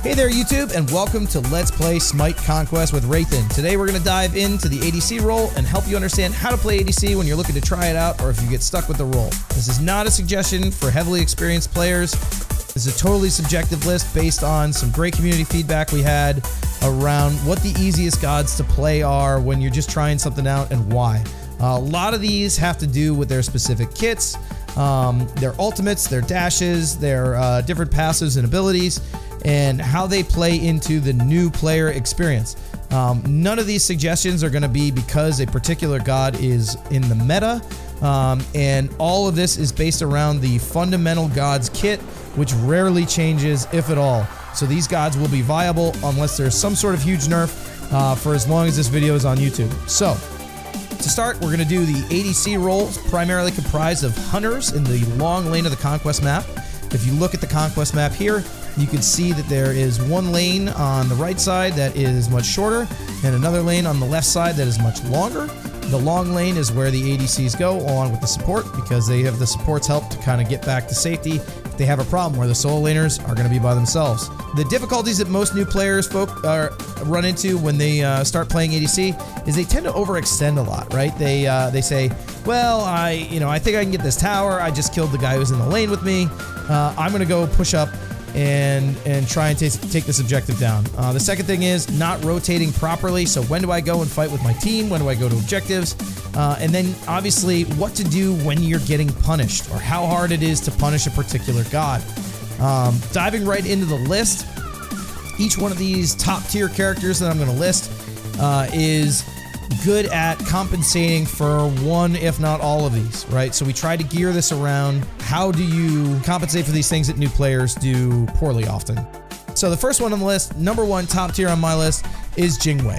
Hey there YouTube, and welcome to Let's Play Smite Conquest with Wraithyn. Today we're going to dive into the ADC role and help you understand how to play ADC when you're looking to try it out or if you get stuck with the role. This is not a suggestion for heavily experienced players. This is a totally subjective list based on some great community feedback we had around what the easiest gods to play are when you're just trying something out and why. A lot of these have to do with their specific kits, their ultimates, their dashes, their different passives and abilities, and how they play into the new player experience. None of these suggestions are going to be because a particular god is in the meta, and all of this is based around the fundamental gods kit, which rarely changes, if at all. So these gods will be viable unless there's some sort of huge nerf for as long as this video is on YouTube. So, to start, we're going to do the ADC roles, primarily comprised of hunters in the long lane of the Conquest map. If you look at the Conquest map here, you can see that there is one lane on the right side that is much shorter, and another lane on the left side that is much longer. The long lane is where the ADCs go, along with the support, because they have the support's help to kind of get back to safety if they have a problem where the solo laners are going to be by themselves. The difficulties that most new players run into when they start playing ADC is they tend to overextend a lot, right? They say, well, I think I can get this tower. I just killed the guy who's in the lane with me. I'm going to go push up and try and take this objective down. The second thing is not rotating properly. So when do I go and fight with my team? When do I go to objectives? And then obviously what to do when you're getting punished, or how hard it is to punish a particular god. Diving right into the list, each one of these top tier characters that I'm going to list is good at compensating for one, if not all of these, right? So we try to gear this around how do you compensate for these things that new players do poorly often. So the first one on the list, number one top tier on my list, is Jing Wei.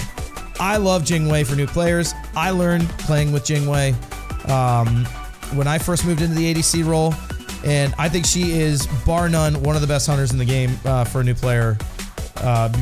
I love Jing Wei for new players. I learned playing with Jing Wei when I first moved into the ADC role, and I think she is, bar none, one of the best hunters in the game for a new player,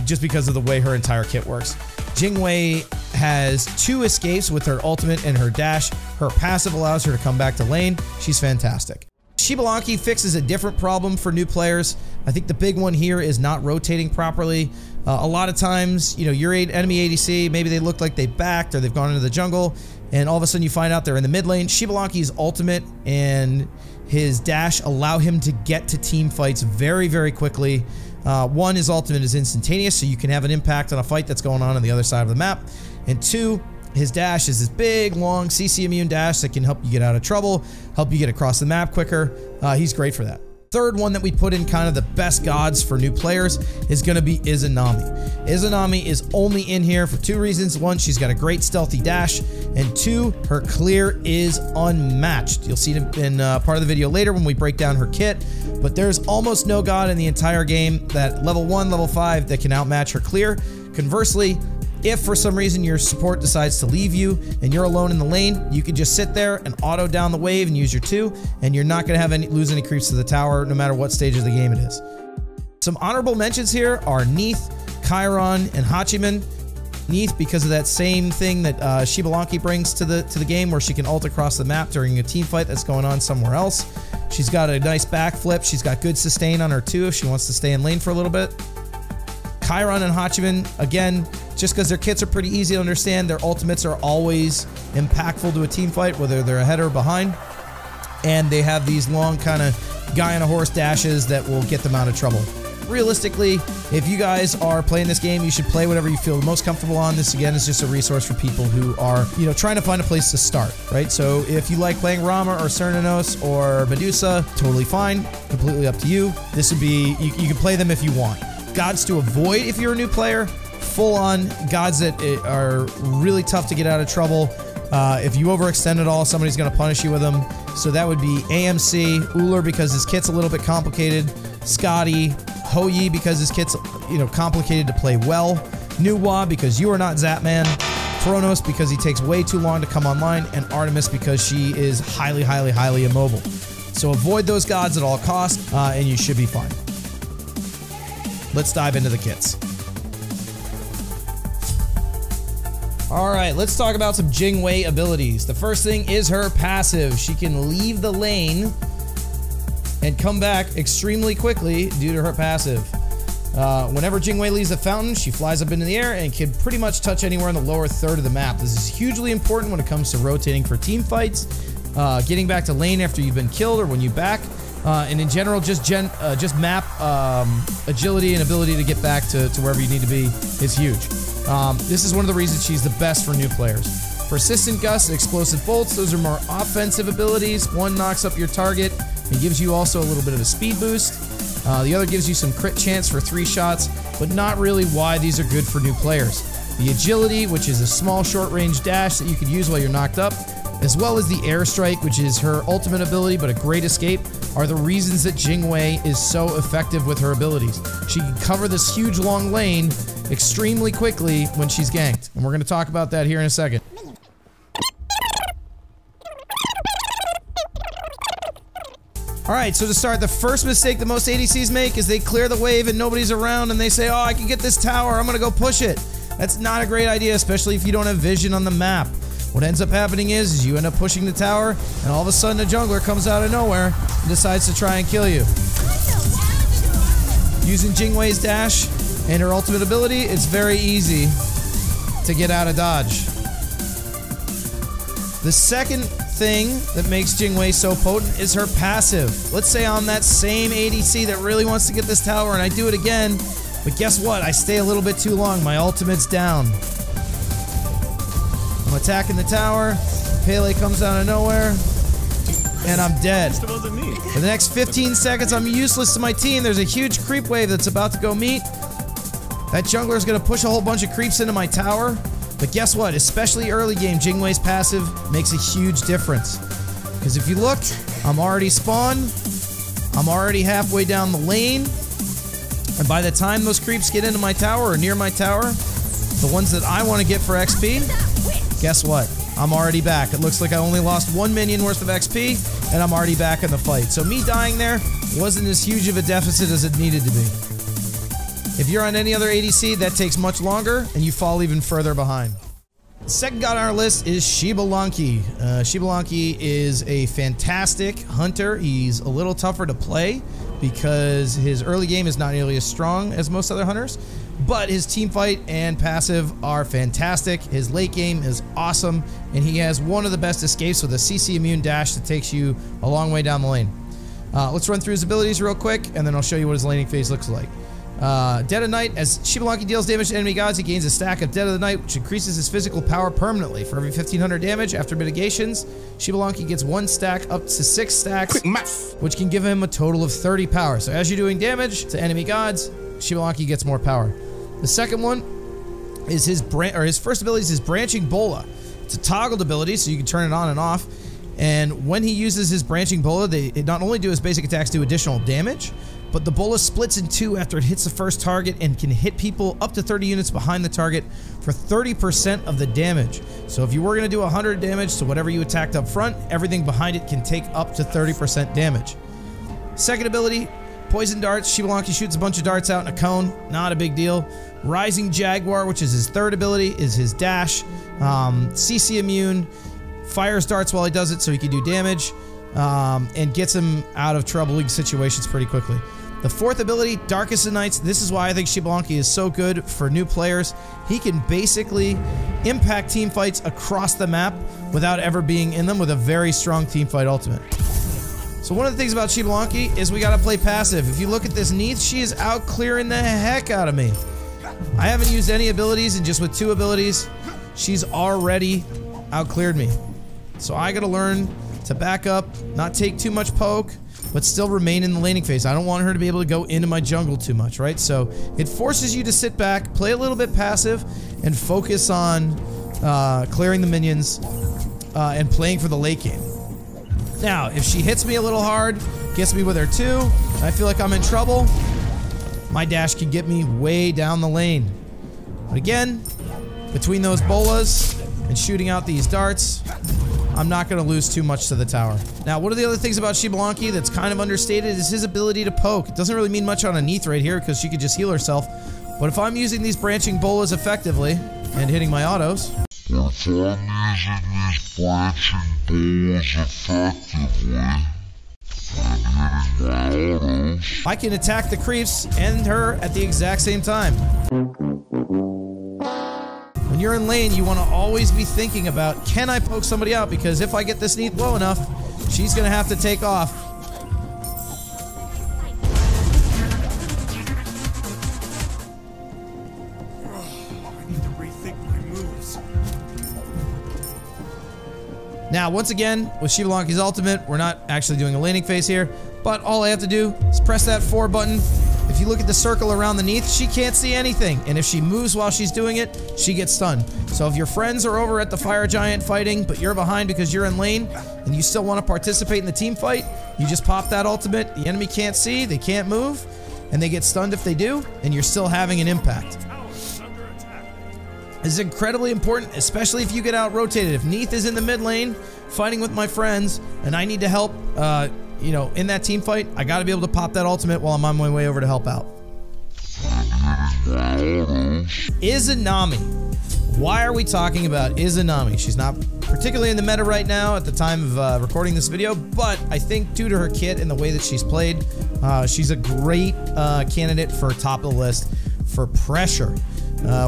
just because of the way her entire kit works. Jing Wei has 2 escapes with her ultimate and her dash. Her passive allows her to come back to lane. She's fantastic. Xbalanque fixes a different problem for new players. I think the big one here is not rotating properly. A lot of times, your enemy ADC, maybe they look like they backed or they've gone into the jungle, and all of a sudden you find out they're in the mid lane. Xbalanque's ultimate and his dash allow him to get to team fights very, very quickly. One, his ultimate is instantaneous, so you can have an impact on a fight that's going on the other side of the map. And 2, his dash is this big, long CC immune dash that can help you get out of trouble, help you get across the map quicker. He's great for that. Third one that we put in kind of the best gods for new players is going to be Izanami. Izanami is only in here for 2 reasons. 1, she's got a great stealthy dash, and 2, her clear is unmatched. You'll see it in part of the video later when we break down her kit, but there's almost no god in the entire game that level 1, level 5 that can outmatch her clear. Conversely, if for some reason your support decides to leave you and you're alone in the lane, you can just sit there and auto down the wave and use your 2, and you're not going to lose any creeps to the tower no matter what stage of the game it is. Some honorable mentions here are Neith, Chiron, and Hachiman. Neith because of that same thing that Xbalanque brings to the game, where she can ult across the map during a team fight that's going on somewhere else. She's got a nice backflip. She's got good sustain on her 2 if she wants to stay in lane for a little bit. Chiron and Hachiman, again, just because their kits are pretty easy to understand, their ultimates are always impactful to a team fight, whether they're ahead or behind. And they have these long kind of guy on a horse dashes that will get them out of trouble. Realistically, if you guys are playing this game, you should play whatever you feel most comfortable on. This, again, is just a resource for people who are, trying to find a place to start, right? So if you like playing Rama or Cernunnos or Medusa, totally fine, completely up to you. This would be, you can play them if you want. Gods to avoid if you're a new player, full-on gods that are really tough to get out of trouble. If you overextend at all, somebody's going to punish you with them. So that would be AMC, Uller because his kit's a little bit complicated, Scotty, Hou-Yi because his kit's complicated to play well, Nuwa because you are not Zapman, Kronos because he takes way too long to come online, and Artemis because she is highly, highly, highly immobile. So avoid those gods at all costs, and you should be fine. Let's dive into the kits. Alright, let's talk about some Jing Wei abilities. The first thing is her passive. She can leave the lane and come back extremely quickly due to her passive. Whenever Jing Wei leaves the fountain, she flies up into the air and can pretty much touch anywhere in the lower third of the map. This is hugely important when it comes to rotating for team fights, getting back to lane after you've been killed or when you back, and in general, just map agility and ability to get back to wherever you need to be is huge. This is one of the reasons she's the best for new players. Persistent Gust, Explosive Bolts, those are more offensive abilities. One knocks up your target and gives you also a little bit of a speed boost. The other gives you some crit chance for 3 shots, but not really why these are good for new players. The Agility, which is a small short-range dash that you can use while you're knocked up, as well as the Airstrike, which is her ultimate ability but a great escape, are the reasons that Jing Wei is so effective with her abilities. She can cover this huge long lane extremely quickly when she's ganked, and we're going to talk about that here in a second. Alright, so to start, the first mistake that most ADCs make is they clear the wave and nobody's around and they say, oh, I can get this tower, I'm gonna go push it. That's not a great idea, especially if you don't have vision on the map. What ends up happening is you end up pushing the tower and all of a sudden a jungler comes out of nowhere and decides to try and kill you. Using Jing Wei's dash and her ultimate ability, it's very easy to get out of dodge. The second thing that makes Jing Wei so potent is her passive. Let's say I'm that same ADC that really wants to get this tower and I do it again, but guess what? I stay a little bit too long. My ultimate's down. I'm attacking the tower, Pele comes out of nowhere, and I'm dead. For the next 15 seconds, I'm useless to my team. There's a huge creep wave that's about to go meet. That jungler is going to push a whole bunch of creeps into my tower. But guess what? Especially early game, Jing Wei's passive makes a huge difference. Because if you look, I'm already spawned. I'm already halfway down the lane. And by the time those creeps get into my tower or near my tower, the ones that I want to get for XP, guess what? I'm already back. It looks like I only lost 1 minion worth of XP, and I'm already back in the fight. So me dying there wasn't as huge of a deficit as it needed to be. If you're on any other ADC, that takes much longer, and you fall even further behind. The second god on our list is Xbalanque. Xbalanque is a fantastic hunter. He's a little tougher to play because his early game is not nearly as strong as most other hunters, but his team fight and passive are fantastic. His late game is awesome, and he has one of the best escapes with a CC immune dash that takes you a long way down the lane. Let's run through his abilities real quick, and then I'll show you what his laning phase looks like. Dead of Night. As Xbalanque deals damage to enemy gods, he gains a stack of Dead of the Night, which increases his physical power permanently. For every 1500 damage after mitigations, Xbalanque gets 1 stack up to 6 stacks, which can give him a total of 30 power. So as you're doing damage to enemy gods, Xbalanque gets more power. The second one is his first ability is his Branching Bola. It's a toggled ability, so you can turn it on and off. And when he uses his Branching Bola, they not only do his basic attacks do additional damage, but the bola splits in 2 after it hits the first target and can hit people up to 30 units behind the target for 30% of the damage. So if you were going to do 100 damage to whatever you attacked up front, everything behind it can take up to 30% damage. Second ability, Poison Darts. Xbalanque shoots a bunch of darts out in a cone. Not a big deal. Rising Jaguar, which is his third ability, is his dash. CC immune. Fires darts while he does it so he can do damage. And gets him out of troubling situations pretty quickly. The fourth ability, Darkest of Nights. This is why I think Xbalanque is so good for new players. He can basically impact team fights across the map without ever being in them with a very strong team fight ultimate. So one of the things about Xbalanque is we gotta play passive. If you look at this Neith, she is out clearing the heck out of me. I haven't used any abilities, and just with 2 abilities, she's already out cleared me. So I gotta learn to back up, not take too much poke, but still remain in the laning phase. I don't want her to be able to go into my jungle too much, right? So it forces you to sit back, play a little bit passive, and focus on clearing the minions and playing for the late game. Now, if she hits me a little hard, gets me with her 2, and I feel like I'm in trouble, my dash can get me way down the lane. But again, between those bolas and shooting out these darts, I'm not going to lose too much to the tower. Now, one of the other things about Xbalanque that's kind of understated is his ability to poke. It doesn't really mean much on a Neith right here because she could just heal herself. But if I'm using these branching bolas effectively and hitting my autos, I can attack the creeps and her at the exact same time. When you're in lane, you want to always be thinking about, can I poke somebody out? Because if I get this Neith low enough, she's going to have to take off. I need to rethink my moves. Now, once again, with Xbalanque's ultimate, we're not actually doing a laning phase here, but all I have to do is press that 4 button. If you look at the circle around the Neith, she can't see anything, and if she moves while she's doing it, she gets stunned. So if your friends are over at the fire giant fighting, but you're behind because you're in lane, and you still want to participate in the team fight, you just pop that ultimate, the enemy can't see, they can't move, and they get stunned if they do, and you're still having an impact. This is incredibly important, especially if you get out-rotated. If Neith is in the mid lane, fighting with my friends, and I need to help, you know, in that team fight, I gotta be able to pop that ultimate while I'm on my way over to help out. Izanami. Why are we talking about Izanami? She's not particularly in the meta right now at the time of recording this video, but I think due to her kit and the way that she's played, she's a great candidate for top of the list for pressure.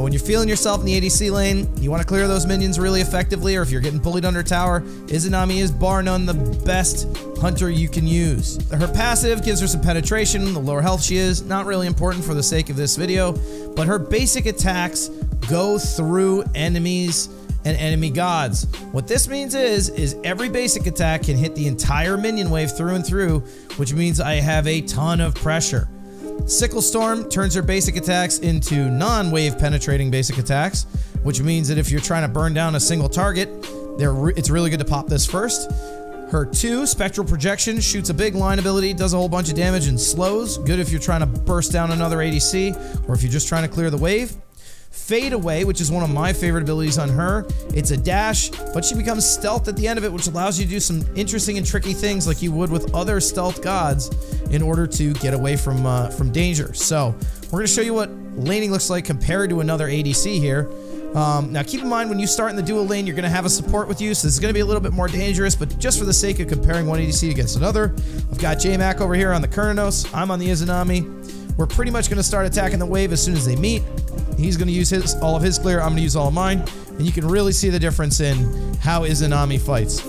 When you're feeling yourself in the ADC lane, you want to clear those minions really effectively, or if you're getting bullied under tower, Izanami is bar none the best hunter you can use. Her passive gives her some penetration. The lower health she is, not really important for the sake of this video, but her basic attacks go through enemies and enemy gods. What this means is every basic attack can hit the entire minion wave through and through, which means I have a ton of pressure. Sickle Storm turns her basic attacks into non-wave penetrating basic attacks, which means that if you're trying to burn down a single target, it's really good to pop this first. Her 2, Spectral Projection, shoots a big line ability, does a whole bunch of damage and slows. Good if you're trying to burst down another ADC, or if you're just trying to clear the wave. Fade Away, which is one of my favorite abilities on her. It's a dash, but she becomes stealth at the end of it, which allows you to do some interesting and tricky things like you would with other stealth gods in order to get away from danger. So, we're going to show you what laning looks like compared to another ADC here. Now, keep in mind, when you start in the dual lane, you're going to have a support with you, so this is going to be a little bit more dangerous, but just for the sake of comparing one ADC against another, I've got J-Mac over here on the Kronos, I'm on the Izanami. We're pretty much going to start attacking the wave as soon as they meet. He's going to use all of his clear, I'm going to use all of mine, and you can really see the difference in how Izanami fights.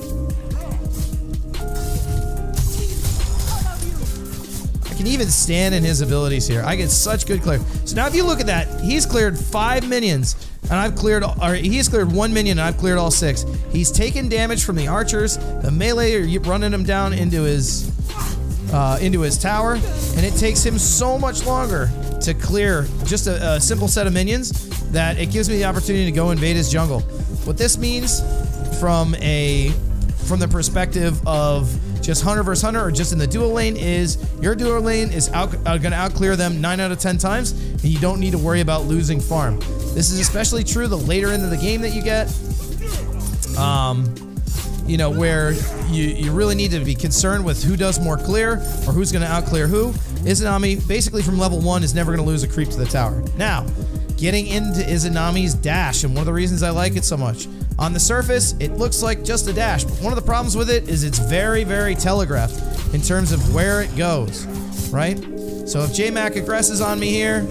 I can even stand in his abilities here. I get such good clear. So now if you look at that, he's cleared 5 minions, and I've cleared, or he's cleared 1 minion, and I've cleared all 6. He's taken damage from the archers, the melee are running him down into his tower, and it takes him so much longer to clear just a simple set of minions that it gives me the opportunity to go invade his jungle. What this means from the perspective of just hunter versus hunter or just in the dual lane is your dual lane is going to outclear them 9 out of 10 times, and you don't need to worry about losing farm. This is especially true the later into the game that you get. You know, where you really need to be concerned with who does more clear or who's going to outclear who. Izanami, basically from level 1, is never going to lose a creep to the tower. Now, getting into Izanami's dash, and one of the reasons I like it so much. On the surface, it looks like just a dash, but one of the problems with it is it's very, very telegraphed in terms of where it goes, right? So if J-Mac aggresses on me here,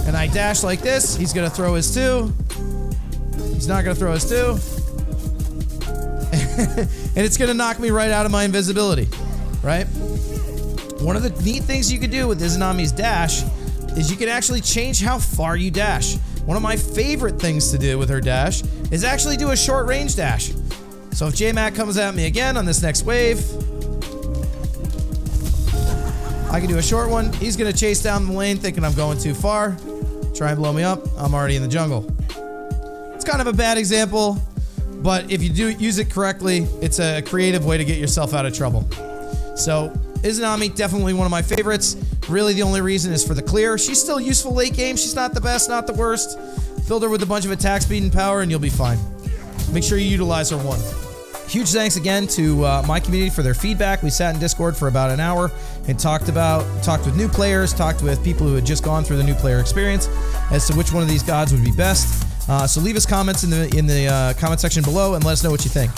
and I dash like this, he's going to throw his 2. He's not going to throw his 2. And it's going to knock me right out of my invisibility, right? One of the neat things you can do with Izanami's dash is you can actually change how far you dash. One of my favorite things to do with her dash is actually do a short range dash. So if J-Mac comes at me again on this next wave, I can do a short one. He's going to chase down the lane thinking I'm going too far. Try and blow me up. I'm already in the jungle. It's kind of a bad example, but if you do use it correctly, it's a creative way to get yourself out of trouble. So Izanami, definitely one of my favorites. Really the only reason is for the clear. She's still useful late game. She's not the best, not the worst. Fill her with a bunch of attack speed and power and you'll be fine. Make sure you utilize her one. Huge thanks again to my community for their feedback. We sat in Discord for about an hour and talked with new players, talked with people who had just gone through the new player experience as to which one of these gods would be best. So leave us comments in the comment section below and let us know what you think.